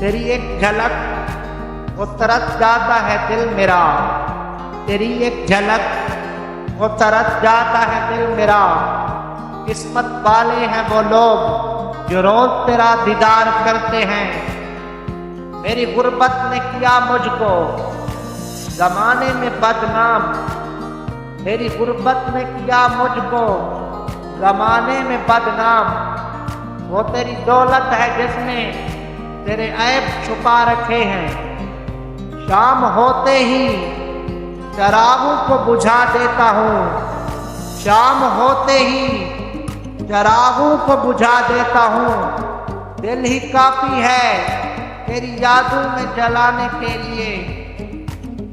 तेरी एक झलक वो तरस जाता है दिल मेरा, तेरी एक झलक वो तरस जाता है दिल मेरा। किस्मत वाले हैं वो लोग जो रोज तेरा दीदार करते हैं। मेरी गुर्बत ने किया मुझको जमाने में बदनाम, मेरी गुर्बत ने किया मुझको जमाने में बदनाम। वो तेरी दौलत है जिसने तेरे ऐब छुपा रखे हैं। शाम होते ही चरागों को बुझा देता हूँ, शाम होते ही चरागों को बुझा देता हूँ। दिल ही काफी है तेरी यादों में जलाने के लिए।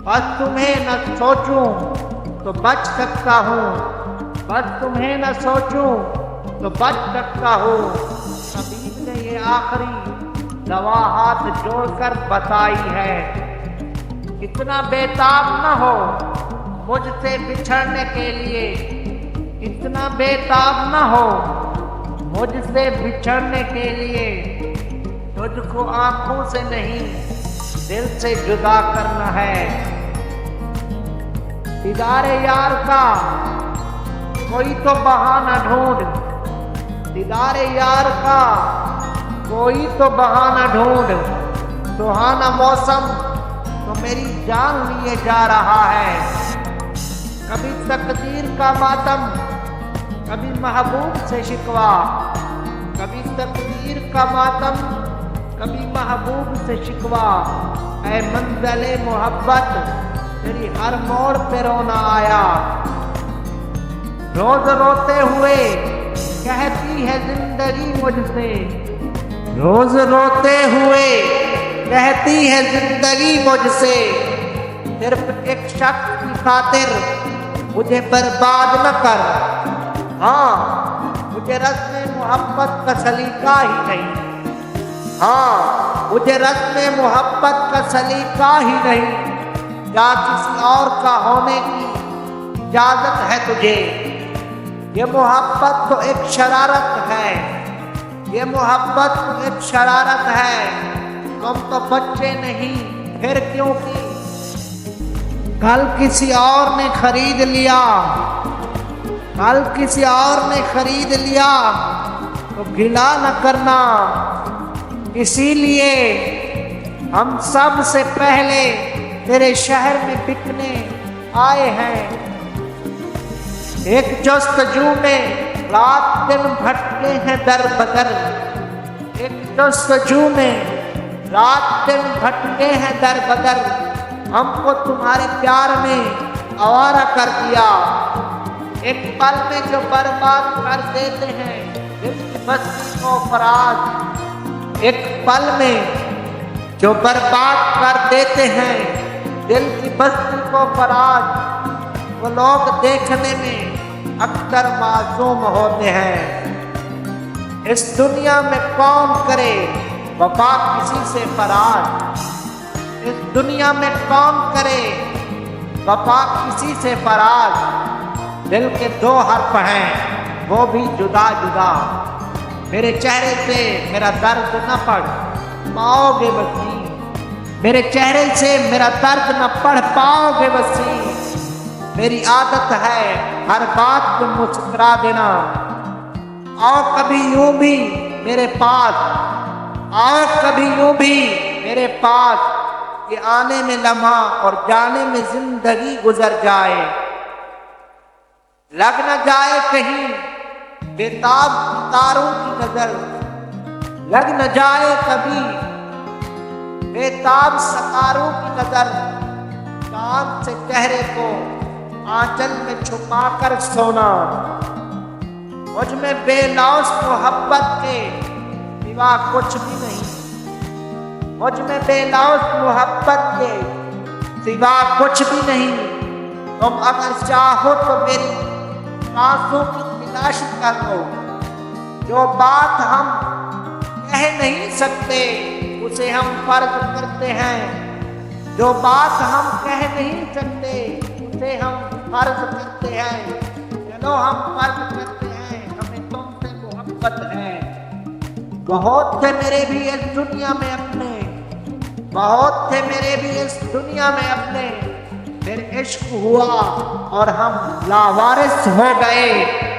बस तुम्हें न सोचूं तो बच सकता हूँ, बस तुम्हें न सोचूं तो बच सकता हूँ। तबीब ने ये आखिरी दवा हाथ जोड़कर बताई है। इतना बेताब न हो मुझसे बिछड़ने के लिए, इतना बेताब न हो मुझसे बिछड़ने के लिए। तुझको आंखों से नहीं दिल से जुदा करना है। दीदारे यार का कोई तो बहाना ढूंढ, दीदारे यार का कोई तो बहाना ढूंढ। सुहाना मौसम तो मेरी जान लिए जा रहा है। कभी तकदीर का मातम, कभी महबूब से शिकवा, कभी तकदीर का मातम, कभी महबूब से शिकवा। ऐ मंज़िले मोहब्बत तेरी हर मोड़ पे रोना आया। रोज रोते हुए कहती है जिंदगी मुझसे, रोज रोते हुए कहती है जिंदगी मुझसे। सिर्फ एक शख्स की खातिर मुझे बर्बाद न कर। हाँ, मुझे रस्म मोहब्बत का सलीका ही नहीं, हाँ मुझे रस्म मोहब्बत का सलीका ही नहीं। या किसी और का होने की इजाजत है तुझे। ये मोहब्बत तो एक शरारत है, ये मोहब्बत तो एक शरारत है। तुम तो बच्चे नहीं फिर क्यों की? कल किसी और ने खरीद लिया, कल किसी और ने खरीद लिया तो गिला न करना। इसीलिए हम सब से पहले तेरे शहर में बिकने आए हैं। एक जस्तजू में रात दिन भटके हैं दर बदर, एक जस्तजू में रात दिन भटके हैं दर बदर। हमको तुम्हारे प्यार में आवारा कर दिया। एक पल में जो बर्बाद कर देते हैं दिल की बस्ती को फराज, एक पल में जो बर्बाद कर देते हैं दिल की बस्ती को फराज। वो लोग देखने में अक्सर मासूम होते हैं। इस दुनिया में कौन करे वफा किसी से फराज, इस दुनिया में कौन करे वफा किसी से फराज। दिल के दो हर्फ हैं वो भी जुदा जुदा। मेरे चेहरे से मेरा दर्द न पढ़ पाओगे वसीम, मेरे चेहरे से मेरा दर्द न पढ़ पाओगे वसीम। मेरी आदत है हर बात पे मुस्कुरा देना। आओ कभी यूं भी मेरे पास, आओ कभी यूं भी मेरे पास। कि आने में लम्हा और जाने में जिंदगी गुजर जाए। लग न जाए कहीं बेताब सितारों की नजर, लग न जाए कभी बेताब सितारों की नजर। चांद से चेहरे को आंचल में छुपा कर सोना। मुझ में बेलौस मोहब्बत के सिवा कुछ भी नहीं, मुझ में बेलौस मोहब्बत के सिवा कुछ भी नहीं। तुम अगर चाहो तो मेरी सांसों की तलाश कर लो। जो बात हम कह नहीं सकते उसे हम फर्ज करते हैं, जो बात हम कह नहीं सकते उसे हम फर्ज करते हैं। चलो हम फर्ज करते हैं हमें तुमसे मोहब्बत है। बहुत थे मेरे भी इस दुनिया में अपने, बहुत थे मेरे भी इस दुनिया में अपने, फिर इश्क हुआ और हम लावारिस हो गए।